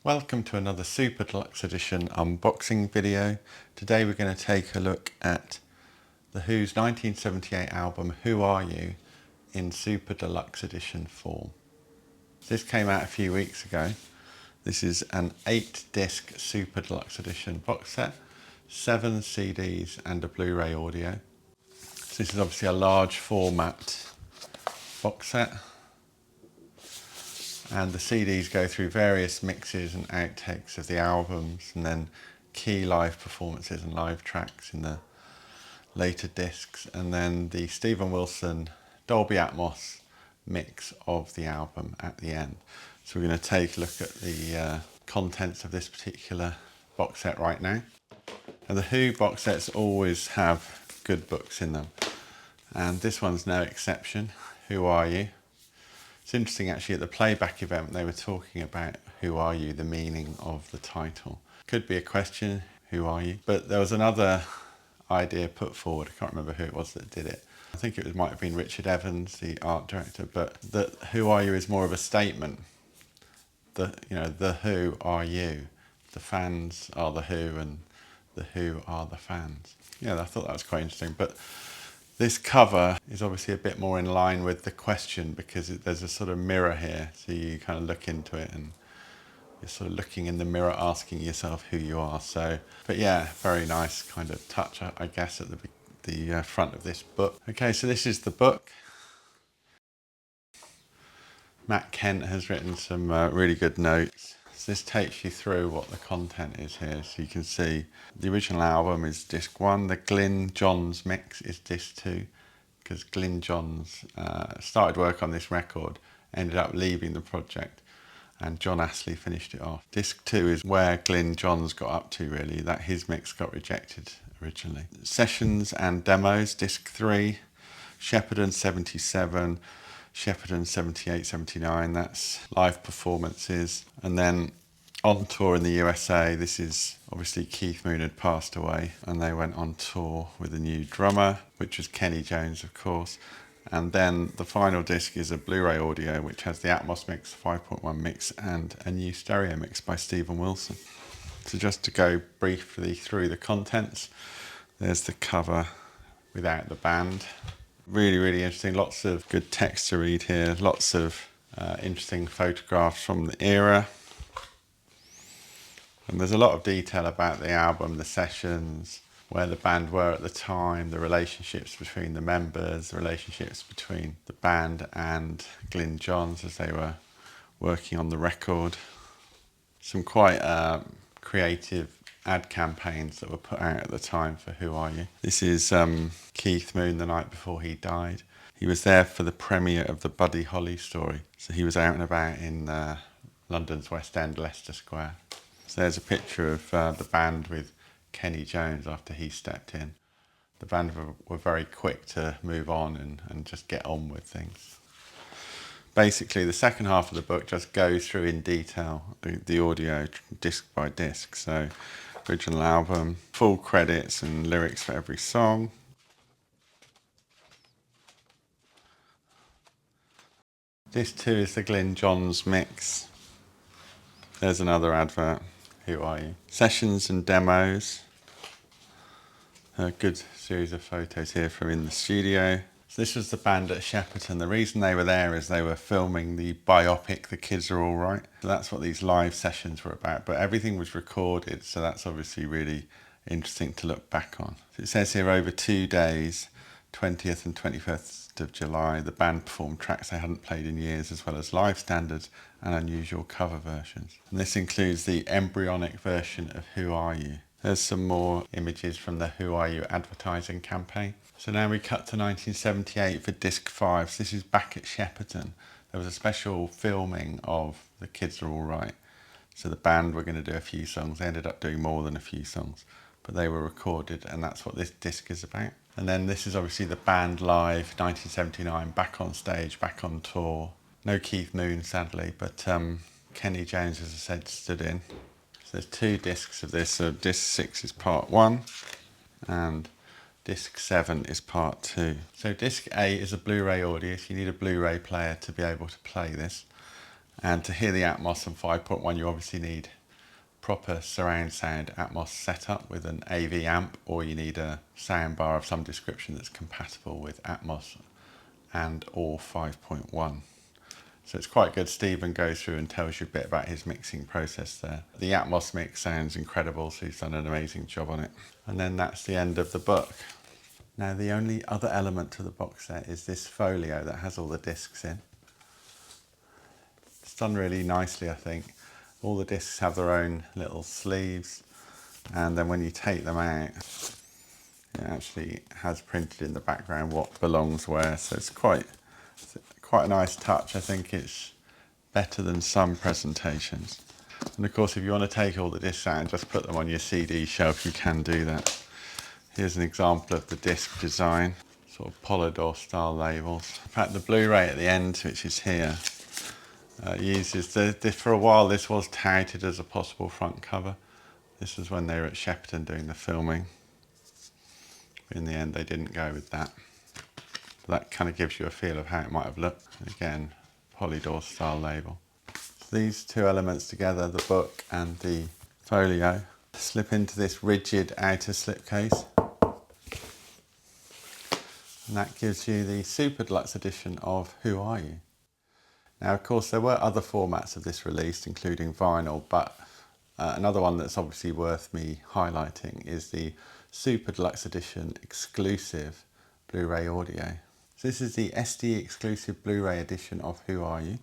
Welcome to another Super Deluxe Edition unboxing video. Today we're going to take a look at The Who's 1978 album Who Are You in Super Deluxe Edition form. This came out a few weeks ago. This is an 8-disc Super Deluxe Edition box set, 7 CDs and a Blu-ray audio. So this is obviously a large format box set. And the CDs go through various mixes and outtakes of the albums, and then key live performances and live tracks in the later discs, and then the Steven Wilson Dolby Atmos mix of the album at the end. So we're going to take a look at the contents of this particular box set right now. And the Who box sets always have good books in them, and this one's no exception. Who Are You? It's interesting actually, at the playback event they were talking about Who Are You, the meaning of the title. Could be a question, who are you? But there was another idea put forward, I can't remember who it was that did it. I think it might have been Richard Evans, the art director, but that Who Are You is more of a statement. The Who are you? The fans are the Who and the Who are the fans. Yeah, I thought that was quite interesting. But this cover is obviously a bit more in line with the question, because there's a sort of mirror here, so you kind of look into it and you're sort of looking in the mirror asking yourself who you are. So, but yeah, very nice kind of touch, I guess, at the front of this book. Okay, so this is the book. Matt Kent has written some really good notes. So this takes you through what the content is here. So you can see the original album is disc 1, the Glyn Johns mix is disc 2, because Glyn Johns started work on this record, ended up leaving the project, and John Astley finished it off. Disc 2 is where Glyn Johns got up to, really, that his mix got rejected originally. Sessions and demos, disc 3, Shepperton 77, Shepperton 78, 79, that's live performances. And then on tour in the USA, this is obviously Keith Moon had passed away and they went on tour with a new drummer, which was Kenny Jones, of course. And then the final disc is a Blu-ray audio, which has the Atmos mix, 5.1 mix, and a new stereo mix by Steven Wilson. So just to go briefly through the contents, there's the cover without the band. Really, really interesting. Lots of good text to read here. Lots of interesting photographs from the era. And there's a lot of detail about the album, the sessions, where the band were at the time, the relationships between the members, the relationships between the band and Glyn Johns as they were working on the record. Some quite creative ad campaigns that were put out at the time for Who Are You. This is Keith Moon the night before he died. He was there for the premiere of the Buddy Holly story. So he was out and about in London's West End, Leicester Square. So there's a picture of the band with Kenny Jones after he stepped in. The band were very quick to move on and just get on with things. Basically, the second half of the book just goes through in detail the audio disc by disc. So original album, full credits and lyrics for every song. Disc 2 is the Glyn Johns mix. There's another advert. Who Are You? Sessions and demos. A good series of photos here from in the studio. So this was the band at Shepperton. The reason they were there is they were filming the biopic The Kids Are All Right. So that's what these live sessions were about. But everything was recorded, so that's obviously really interesting to look back on. So it says here over 2 days, 20th and 21st of July, the band performed tracks they hadn't played in years, as well as live standards and unusual cover versions. And this includes the embryonic version of Who Are You? There's some more images from the Who Are You advertising campaign. So now we cut to 1978 for disc 5. So this is back at Shepperton. There was a special filming of The Kids Are All Right. So the band were going to do a few songs. They ended up doing more than a few songs, but they were recorded, and that's what this disc is about. And then this is obviously the band live, 1979, back on stage, back on tour. No Keith Moon, sadly, but Kenny Jones, as I said, stood in. So there's 2 discs of this. So disc 6 is part 1, and disc 7 is part 2. So disc 8 is a Blu-ray audio, so you need a Blu-ray player to be able to play this. And to hear the Atmos on 5.1, you obviously need proper surround sound Atmos setup with an AV amp, or you need a sound bar of some description that's compatible with Atmos and or 5.1. So it's quite good. Stephen goes through and tells you a bit about his mixing process there. The Atmos mix sounds incredible, so he's done an amazing job on it. And then that's the end of the book. Now the only other element to the box set is this folio that has all the discs in. It's done really nicely, I think. All the discs have their own little sleeves, and then when you take them out, it actually has printed in the background what belongs where, so it's quite a nice touch. I think it's better than some presentations. And of course, if you want to take all the discs out and just put them on your CD shelf, you can do that. Here's an example of the disc design, sort of Polydor style labels. In fact, the Blu-ray at the end, which is here, uses for a while this was touted as a possible front cover. This was when they were at Shepperton doing the filming. In the end they didn't go with that. But that kind of gives you a feel of how it might have looked. And again, Polydor style label. So these two elements together, the book and the folio, slip into this rigid outer slipcase. And that gives you the Super Deluxe edition of Who Are You? Now, of course, there were other formats of this released, including vinyl, but another one that's obviously worth me highlighting is the Super Deluxe Edition exclusive Blu-ray audio. So this is the SD exclusive Blu-ray edition of Who Are You?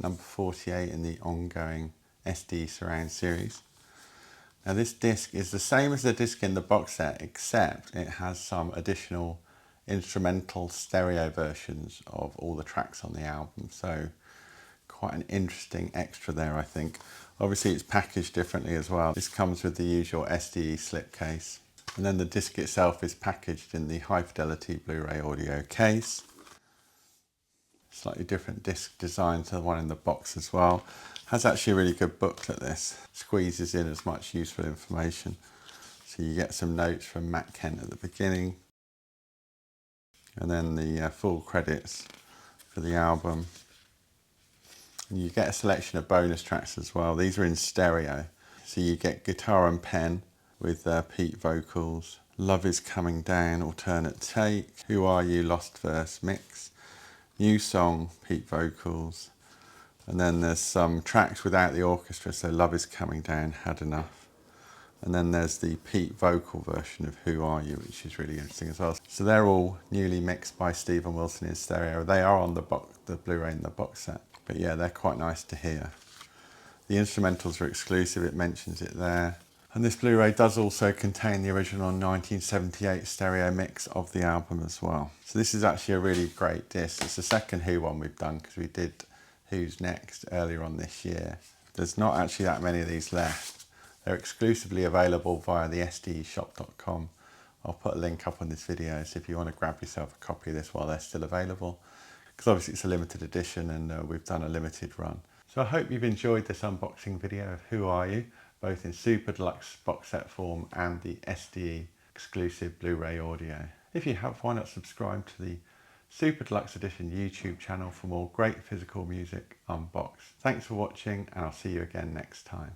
Number 48 in the ongoing SD surround series. Now this disc is the same as the disc in the box set, except it has some additional instrumental stereo versions of all the tracks on the album, so quite an interesting extra there, I think. Obviously it's packaged differently as well. This comes with the usual SD slipcase, and then the disc itself is packaged in the high fidelity Blu-ray audio case. Slightly different disc design to the one in the box as well. Has actually a really good booklet, this. Squeezes in as much useful information. So you get some notes from Matt Kent at the beginning, and then the full credits for the album. And you get a selection of bonus tracks as well. These are in stereo. So you get Guitar and Pen with Pete vocals, Love Is Coming Down, alternate take, Who Are You, Lost Verse mix, New Song, Pete vocals, and then there's some tracks without the orchestra, so Love Is Coming Down, Had Enough. And then there's the Pete vocal version of Who Are You, which is really interesting as well. So they're all newly mixed by Stephen Wilson in stereo. They are on the Blu-ray in the box set. But yeah, they're quite nice to hear. The instrumentals are exclusive, it mentions it there. And this Blu-ray does also contain the original 1978 stereo mix of the album as well. So this is actually a really great disc. It's the second Who one we've done, because we did Who's Next earlier on this year. There's not actually that many of these left. They're exclusively available via the sdshop.com. I'll put a link up on this video, so if you want to grab yourself a copy of this while they're still available, because obviously it's a limited edition and we've done a limited run. So I hope you've enjoyed this unboxing video of Who Are You, both in Super Deluxe box set form and the SD exclusive Blu-ray audio. If you have, why not subscribe to the Super Deluxe Edition YouTube channel for more great physical music unboxed. Thanks for watching, and I'll see you again next time.